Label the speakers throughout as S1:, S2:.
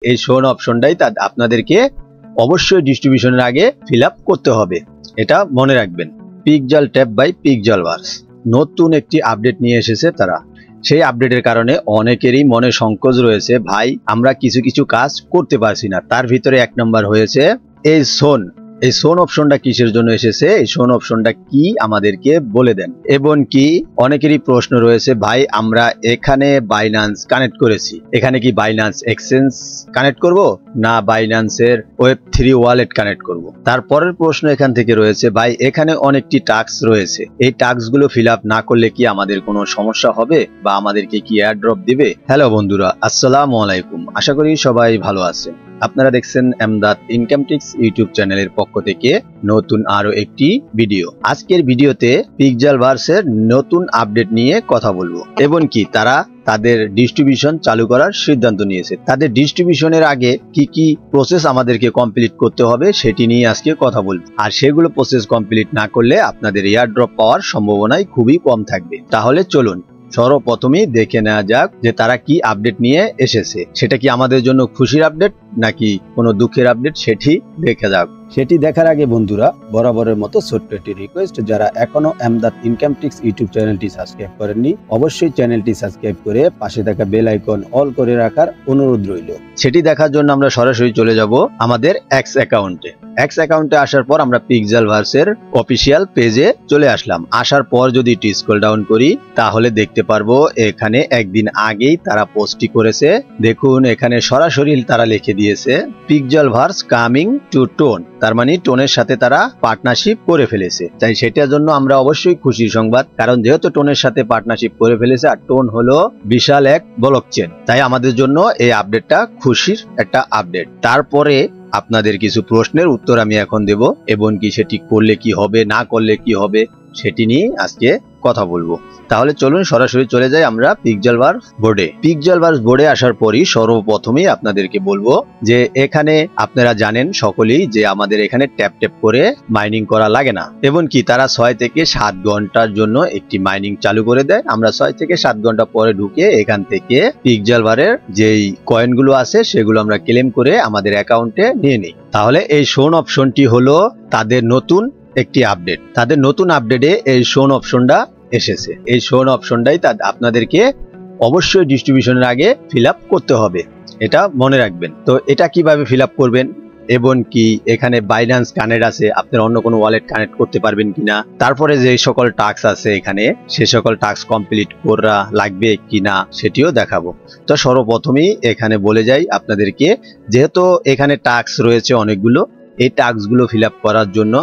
S1: এই শোন অপশনটাই আপনাদেরকে অবশ্যই ডিস্ট্রিবিউশনের আগে ফিল আপ করতে হবে, এটা মনে রাখবেন। পিক্সেল ট্যাব বাই পিক্সেলভার্স নতুন একটি আপডেট নিয়ে এসেছে তারা। সেই আপডেটের কারণে অনেকেরই মনে সংকোচ রয়েছে, ভাই আমরা কিছু কিছু কাজ করতে পারছি না। তার ভিতরে এক নম্বর হয়েছে এই শোন অপশনটা কিসের জন্য এসেছে, এই শোন অপশনটা কি আমাদেরকে বলে দেন। এবং কি অনেকেরই প্রশ্ন রয়েছে, ভাই আমরা এখানে বাইন্যান্স কানেক্ট করেছি, এখানে কি বাইন্যান্স এক্সচেঞ্জ কানেক্ট করব না বাইন্যান্সের Web3 ওয়ালেট কানেক্ট করব। তারপরের প্রশ্ন এখান থেকে রয়েছে, ভাই এখানে অনেকটি টাস্ক রয়েছে, এই টাস্কগুলো ফিল আপ না করলে কি আমাদের কোনো সমস্যা হবে বা আমাদেরকে কি এয়ারড্রপ দিবে। হ্যালো বন্ধুরা, আসসালামু আলাইকুম, আশা করি সবাই ভালো আছেন। আপনারা দেখছেন এমদাদ ইনকাম টিপস ইউটিউব চ্যানেলের পক্ষ থেকে নতুন আরো একটি ভিডিও। আজকের ভিডিওতে পিক্সেলভার্সের নতুন আপডেট নিয়ে কথা বলবো এবং কি তারা তাদের ডিস্ট্রিবিউশন চালু করার সিদ্ধান্ত নিয়েছে। তাদের ডিস্ট্রিবিউশনের আগে কি কি প্রসেস আমাদেরকে কমপ্লিট করতে হবে সেটি নিয়ে আজকে কথা বলবো। আর সেগুলো প্রসেস কমপ্লিট না করলে আপনাদের এয়ারড্রপ পাওয়ার সম্ভাবনাই খুবই কম থাকবে। তাহলে চলুন সর্বপ্রথমেই দেখে নেওয়া যাক যে তারা কি আপডেট নিয়ে এসেছে। সেটা কি আমাদের জন্য খুশির আপডেট নাকি কোনো দুঃখের আপডেট, সেটি দেখে যাক। সেটি দেখার আগে বন্ধুরা বরাবরের মতো ছোট্ট একটি রিকোয়েস্ট, যারা এখনো এমদাদ ইনকাম টিপস ইউটিউব চ্যানেলটি সাবস্ক্রাইব করেননি অবশ্যই চ্যানেলটি সাবস্ক্রাইব করে পাশে থাকা বেল আইকন অল করে রাখার অনুরোধ রইল। সেটি দেখার জন্য আমরা সরাসরি চলে যাব আমাদের এক্স অ্যাকাউন্টে। এক্স অ্যাকাউন্টে আসার পর আমরা পিক্সেলভার্সের অফিসিয়াল পেজে চলে আসলাম। আসার পর যদি একটু স্ক্রল ডাউন করি তাহলে দেখতে পারবো এখানে একদিন আগেই তারা পোস্টটি করেছে। দেখুন এখানে সরাসরি তারা লিখে দিয়েছে পিক্সেলভার্স কামিং টু টোন, তার মানে টোনের সাথে তারা পার্টনারশিপ করে ফেলেছে। তাই সেটার জন্য আমরা অবশ্যই খুশির সংবাদ, কারণ যেহেতু টোনের সাথে পার্টনারশিপ করে ফেলেছে আর টোন হলো বিশাল এক ব্লকচেন, তাই আমাদের জন্য এই আপডেটটা খুশির একটা আপডেট। তারপরে আপনাদের কিছু প্রশ্নের উত্তর আমি এখন দেব এবং কি সেটি করলে কি হবে না করলে কি হবে সেটি নিয়ে আজকে কথা বলবো। তাহলে চলুন সরাসরি চলে যাই আমরা পিক্সেলভার্স বোর্ডে। পিক্সেলভার্স বোর্ডে আসার পরই সর্বপ্রথমেই আপনাদেরকে বলবো যে এখানে আপনারা জানেন সকলেই যে আমাদের এখানে ট্যাপ ট্যাপ করে মাইনিং করা লাগে না এবং কি তারা 6 থেকে 7 ঘন্টার জন্য একটি মাইনিং চালু করে দেয়। আমরা 6 থেকে 7 ঘন্টা পরে ঢুকে এখান থেকে পিক্সেলভারের যেই কয়েনগুলো আছে সেগুলো আমরা ক্লেম করে আমাদের অ্যাকাউন্টে নিয়ে নিই। তাহলে এই শোন অপশনটি হলো তাদের নতুন একটি আপডেট। তাদের নতুন আপডেটে এই শোন অপশনটা এসেছে। এই শোন অপশনটাই আপনাদেরকে অবশ্যই ডিস্ট্রিবিউশনের আগে ফিল আপ করতে হবে, এটা মনে রাখবেন। তো এটা কিভাবে ফিল আপ করবেন এবং কি এখানে বাইন্যান্স কানেক্ট আছে, আপনার অন্য কোনো ওয়ালেট কানেক্ট করতে পারবেন কিনা, তারপরে যে সকল টাস্ক আছে এখানে সে সকল টাস্ক কমপ্লিট করা লাগবে কিনা সেটিও দেখাবো। তো সর্বপ্রথমেই এখানে বলে যাই আপনাদেরকে, যেহেতু এখানে টাস্ক রয়েছে অনেকগুলো, এই টাস্কগুলো ফিল আপ করার জন্য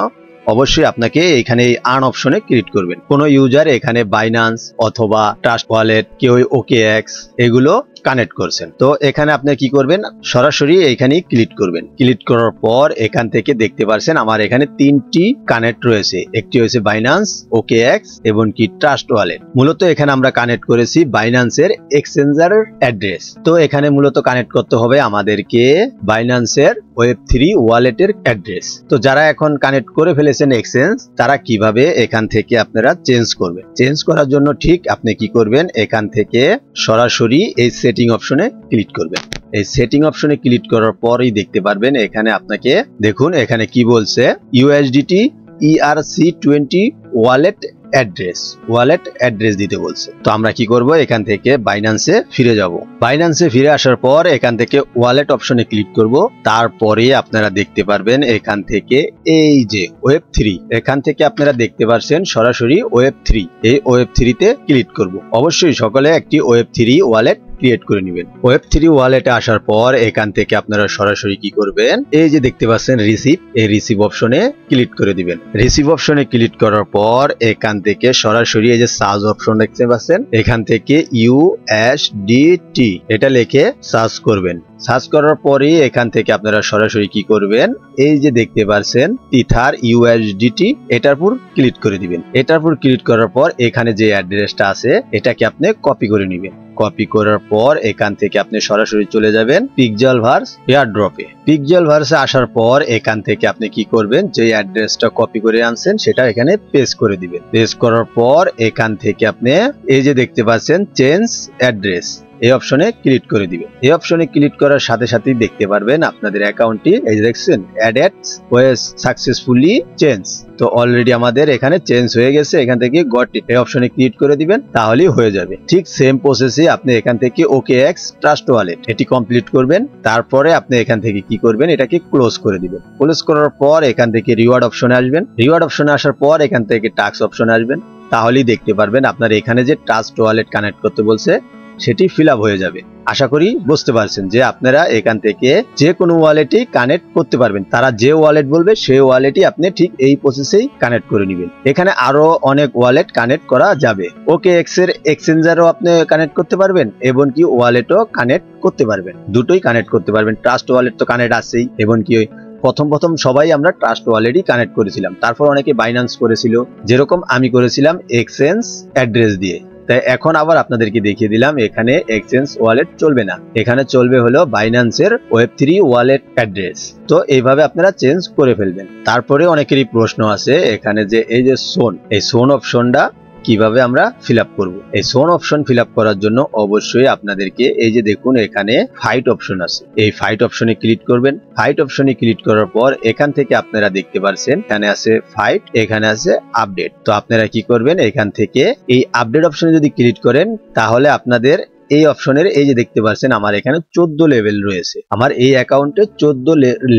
S1: অবশ্যই আপনাকে এখানে আর্ন অপশনে ক্লিক করবেন। কোন ইউজার এখানে বাইন্যান্স অথবা ট্রাস্ট ওয়ালেট, কেউ OKX এগুলো কানেক্ট করছেন, তো এখানে আপনি কি করবেন, সরাসরি এখানেই ক্লিক করবেন। ক্লিক করার পর এখান থেকে দেখতে পাচ্ছেন আমার এখানে 3টি কানেক্ট রয়েছে, একটি হচ্ছে বাইন্যান্স, OKX এবং কি ট্রাস্ট ওয়ালেট। মূলত এখানে আমরা কানেক্ট করেছি বাইন্যান্সের এক্সচেঞ্জার অ্যাড্রেস। তো এখানে মূলত কানেক্ট করতে হবে আমাদেরকে বাইন্যান্সের Web3 ওয়ালেটের অ্যাড্রেস। তো যারা এখন কানেক্ট করে ফেলেছেন এক্সচেঞ্জ, তারা কিভাবে এখান থেকে আপনারা চেঞ্জ করবেন। চেঞ্জ করার জন্য ঠিক আপনি কি করবেন, এখান থেকে সরাসরি এই সেটিং অপশনে ক্লিক করবেন। এই সেটিং অপশনে ক্লিক করার পরই দেখতে পারবেন এখানে আপনাকে দেখুন এখানে কি বলছে, USDT ERC20 ওয়ালেট অ্যাড্রেস দিতে বলছে। তো আমরা কি করব, এখান থেকে বাইন্যান্সে ফিরে যাব। বাইন্যান্সে ফিরে আসার পর এখান থেকে ওয়ালেট অপশনে ক্লিক করব। তারপরে আপনারা দেখতে পারবেন এখান থেকে এই যে Web3, এখান থেকে আপনারা দেখতে পাচ্ছেন সরাসরি Web3, এই Web3 তে ক্লিক করব। অবশ্যই সকলে একটি Web3 ওয়ালেট ক্রিয়েট করে নেবেন। Web3 ওয়ালেটে আসার পর এখান থেকে আপনারা সরাসরি কি করবেন, এই যে দেখতে পাচ্ছেন রিসিভ, এই রিসিভ অপশনে ক্লিক করে দিবেন। রিসিভ অপশনে ক্লিক করার পর এখান থেকে সরাসরি এই যে সার্চ অপশন দেখতে পাচ্ছেন, এখান থেকে USDT এটা লিখে সার্চ করবেন। সার্চ করার পরে এখান থেকে আপনারা সরাসরি কি করবেন, এই যে দেখতে পাচ্ছেন ইথার USDT এটার উপর ক্লিক করে দিবেন। এটার উপর ক্লিক করার পর এখানে যে অ্যাড্রেসটা আছে এটাকে আপনি কপি করে নেবেন। কপি করার পর এখান থেকে আপনি সরাসরি চলে যাবেন পিক্সেলভার্স এয়ারড্রপে। পিক্সেলভার্সে আসার পর এখান থেকে আপনি কি করবেন, যে অ্যাড্রেসটা কপি করে আনছেন সেটা এখানে পেস্ট করে দিবেন। পেস্ট করার পর এখান থেকে আপনি এই যে দেখতে পাচ্ছেন চেঞ্জ অ্যাড্রেস, এই অপশনে ক্লিক করে দিবেন। এই অপশনে ক্লিক করার সাথে সাথেই দেখতে পারবেন আপনাদের অ্যাকাউন্টটি এই দেখছেন অ্যাডেডস ওয়েস সাকসেসফুলি চেঞ্জ। তো অলরেডি আমাদের এখানে চেঞ্জ হয়ে গেছে। এখান থেকে গট ইট এই অপশনে ক্লিক করে দিবেন, তাহলেই হয়ে যাবে। ঠিক সেম প্রসেসে আপনি এখান থেকে OKX ট্রাস্ট ওয়ালেট এটি কমপ্লিট করবেন। তারপরে আপনি এখান থেকে কি করবেন, এটাকে ক্লোজ করে দিবেন। ক্লোজ করার পর এখান থেকে রিওয়ার্ড অপশনে আসবেন। রিওয়ার্ড অপশনে আসার পর এখান থেকে টাস্ক অপশনে আসবেন। তাহলেই দেখতে পারবেন আপনার এখানে যে ট্রাস্ট ওয়ালেট কানেক্ট করতে বলছে সেটি ফিল আপ হয়ে যাবে। আশা করি বুঝতে পারছেন যে আপনারা এখান থেকে যে কোনো ওয়ালেটই কানেক্ট করতে পারবেন। তারা যে ওয়ালেট বলবে সেই ওয়ালেটই আপনি ঠিক এই প্রসেসেই কানেক্ট করে নেবেন। এখানে আরো অনেক ওয়ালেট কানেক্ট করা যাবে। OKX এর এক্সচেঞ্জারও আপনি কানেক্ট করতে পারবেন এবং কি ওয়ালেটও কানেক্ট করতে পারবেন, দুটোই কানেক্ট করতে পারবেন। ট্রাস্ট ওয়ালেট তো কানেক্ট আছেই এবং কি প্রথম সবাই আমরা ট্রাস্ট ওয়ালেটই কানেক্ট করেছিলাম, তারপর অনেকে বাইন্যান্স করেছিল, যেরকম আমি করেছিলাম এক্সচেঞ্জ অ্যাড্রেস দিয়ে। তাই এখন আবার আপনাদেরকে দেখিয়ে দিলাম এখানে এক্সচেঞ্জ ওয়ালেট চলবে না, এখানে চলবে হলো বাইন্যান্সের Web3 ওয়ালেট অ্যাড্রেস। তো এইভাবে আপনারা চেঞ্জ করে ফেলবেন। তারপরে অনেকেরই প্রশ্ন আছে এখানে যে এই যে এই সোন অপশনটা কিভাবে আমরা ফিল আপ করবো। এই সোন অপশন ফিল আপ করার জন্য অবশ্যই আপনাদেরকে এই যে দেখুন এখানে ফাইট অপশন আছে, এই ফাইট অপশনে ক্লিক করবেন। ফাইট অপশনে ক্লিক করার পর এখান থেকে আপনারা দেখতে পাচ্ছেন এখানে আছে ফাইট, এখানে আছে আপডেট। তো আপনারা কি করবেন, এখান থেকে এই আপডেট অপশনে যদি ক্লিক করেন তাহলে আপনাদের এই অপশনের এই যে দেখতে পাচ্ছেন আমার এখানে 14 লেভেল রয়েছে। আমার এই অ্যাকাউন্টে 14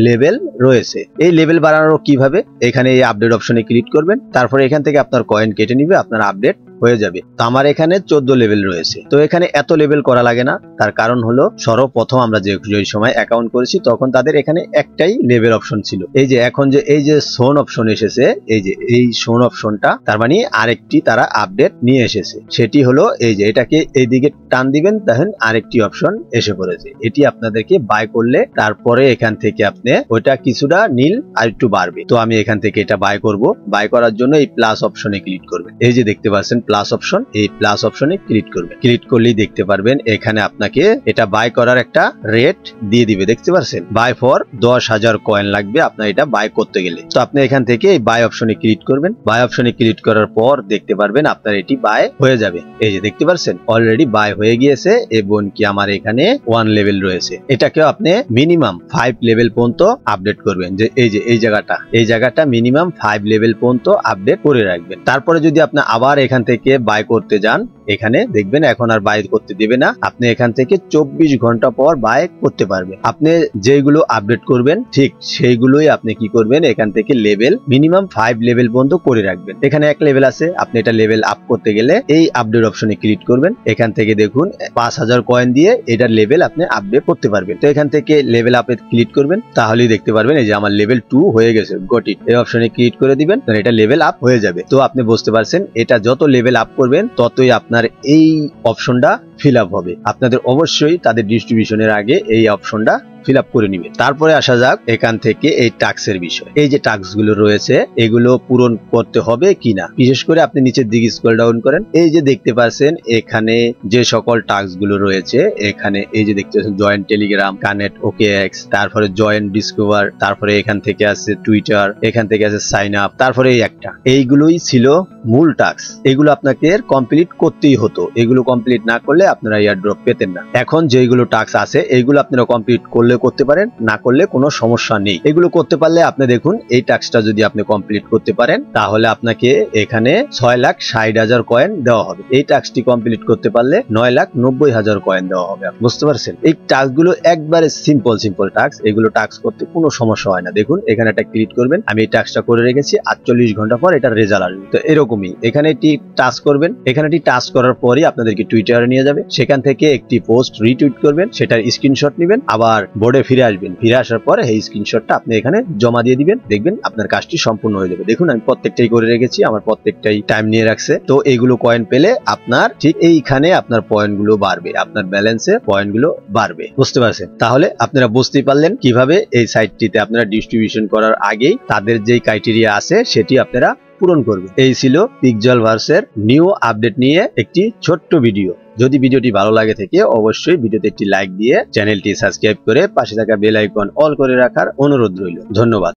S1: লেভেল রয়েছে। এই লেভেল বাড়ানোর কিভাবে, এখানে এই আপডেট অপশনে ক্লিক করবেন। তারপরে এখান থেকে আপনার কয়েন কেটে নিবে, আপনার আপডেট হয়ে যাবে। তো আমার এখানে 14 লেভেল রয়েছে। তো এখানে এত লেভেল করা লাগে না, তার কারণ হলো সর্বপ্রথম আমরা যে সময় অ্যাকাউন্ট করেছি তখন তাদের এখানে একটাই লেভেল অপশন ছিল। এই যে এখন যে এই যে সোন অপশন এসেছে, এই যে এই সোন অপশনটা তার মানে আরেকটি তারা আপডেট নিয়ে এসেছে। সেটি হলো এই যে এটাকে এইদিকে টান দিবেন, দেখেন আরেকটি অপশন এসে পড়েছে। এটি আপনাদেরকে বাই করলে তারপরে এখান থেকে আপনি ওইটা কিছুটা নীল আর একটু বাড়বে। তো আমি এখান থেকে এটা বাই করব। বাই করার জন্য এই প্লাস অপশনে ক্লিক করবেন। এই যে দেখতে পাচ্ছেন প্লাস অপশন, এই প্লাস অপশনে ক্লিক করবেন। ক্লিক করলেই দেখতে পারবেন এখানে আপনাকে এটা বাই করার একটা রেট দিয়ে দিবে। দেখতে পাচ্ছেন বাই ফর 10,000 কয়েন লাগবে আপনার এটা বাই করতে গেলে। তো আপনি এখান থেকে এই বাই অপশনে ক্লিক করবেন। বাই অপশনে ক্লিক করার পর দেখতে পারবেন আপনার এটি বাই হয়ে যাবে। এই যে দেখতে পাচ্ছেন অলরেডি বাই হয়ে গিয়েছে এবং কি আমার এখানে 1 লেভেল রয়েছে। এটাকেও আপনি মিনিমাম 5 লেভেল পর্যন্ত আপডেট করবেন। যে এই জায়গাটা মিনিমাম 5 লেভেল পর্যন্ত আপডেট করে রাখবেন। তারপরে যদি আপনি আবার এখান থেকে বাই করতে যান, এখানে দেখবেন এখন আর বাই করতে দেবে না। আপনি এখান থেকে 24 ঘন্টা পর বাই করতে পারবেন। আপনি যেগুলো আপডেট করবেন ঠিক সেইগুলোই আপনি কি করবেন, এখান থেকে লেভেল মিনিমাম 5 লেভেল পর্যন্ত করে রাখবেন। এখানে 1 লেভেল আছে, আপনি এটা লেভেল আপ করতে গেলে এই আপডেট অপশনে ক্লিক করবেন। এখান থেকে দেখুন 5000 কয়েন দিয়ে এটার লেভেল আপনি আপডেট করতে পারবেন। তো এখান থেকে লেভেল আপে ক্লিক করবেন, তাহলেই দেখতে পারবেন এই যে আমার লেভেল 2 হয়ে গেছে। গট ইট এই অপশনে ক্লিক করে দিবেন, এটা লেভেল আপ হয়ে যাবে। তো আপনি বুঝতে পারছেন এটা যত লেভেল আপ করবেন ততই আপনার এই অপশনটা ফিল আপ হবে। আপনাদের অবশ্যই তাদের ডিস্ট্রিবিউশনের আগে এই অপশনটা ফিল আপ করে নিবেন। তারপরে আসা যাক এখান থেকে এই টাস্কের বিষয়। এই যে টাস্ক গুলো রয়েছে এগুলো পূরণ করতে হবে কিনা, বিশেষ করে আপনি নিচের দিকে স্ক্রল ডাউন করেন। এই যে দেখতে পাচ্ছেন এখানে যে সকল টাস্ক গুলো রয়েছে, এখানে এই যে দেখতে পাচ্ছেন জয়েন টেলিগ্রাম, কানেক্ট OKX, তারপরে জয়েন ডিসকভার, তারপরে এখান থেকে আছে টুইটার, এখান থেকে আছে সাইন আপ, তারপরে এই একটা। এইগুলোই ছিল মূল টাস্ক। এগুলো আপনাকে কমপ্লিট করতেই হতো। এগুলো কমপ্লিট না করলে আপনারা এয়ারড্রপ পেতেন না। এখন যেগুলো টাস্ক আছে এগুলো আপনারা কমপ্লিট করলে করতে পারেন, না করলে কোনো সমস্যা নেই। এগুলো করতে পারলে আপনি দেখুন এই টাস্কটা যদি আপনি কমপ্লিট করতে পারেন তাহলে আপনাকে এখানে 6,60,000 কয়েন দেওয়া হবে। এই টাস্কটি কমপ্লিট করতে পারলে 9,90,000 কয়েন দেওয়া হবে। বুঝতে পারছেন? এই টাস্কগুলো একবারে সিম্পল টাস্ক। এগুলো টাস্ক করতে কোনো সমস্যা হয় না। দেখুন এখানে একটা ক্লিক করবেন, আমি এই টাস্কটা করে রেখেছি, 48 ঘন্টা পর এটা রেজাল্ট আসবে। তো এরকমই এখানে একটি টাস্ক করবেন। এখানে একটি টাস্ক করার পরই আপনাদেরকে টুইটারে নিয়ে যাবে। সেখান থেকে একটি পোস্ট রিটুইট করবেন, সেটার স্ক্রিনশট নেবেন, আবার বোর্ডে ফিরে আসবেন। ফিরে আসার পরে এই স্ক্রিনশটটা আপনি এখানে জমা দিয়ে দিবেন। দেখবেন আপনার কাজটি সম্পূর্ণ হয়ে যাবে। দেখুন আমি প্রত্যেকটাই করে রেখেছি, আমার প্রত্যেকটাই টাইম নিয়ে রাখছে। তো এইগুলো কয়েন পেলে আপনার ঠিক এইখানে আপনার পয়েন্টগুলো বাড়বে, আপনার ব্যালেন্সে পয়েন্টগুলো বাড়বে। বুঝতে পারছেন? তাহলে আপনারা বুঝতেই পারলেন কিভাবে এই সাইটটিতে আপনারা ডিস্ট্রিবিউশন করার আগেই তাদের যে ক্রাইটেরিয়া আছে সেটি আপনারা পূরণ করবে। এই ছিল পিক্সেলভার্সের নিউ আপডেট নিয়ে একটি ছোট্ট ভিডিও। যদি ভিডিওটি ভালো লাগে থাকে অবশ্যই ভিডিওতে একটি লাইক দিয়ে চ্যানেলটি সাবস্ক্রাইব করে পাশে থাকা বেল আইকন অল করে রাখার অনুরোধ রইল। ধন্যবাদ।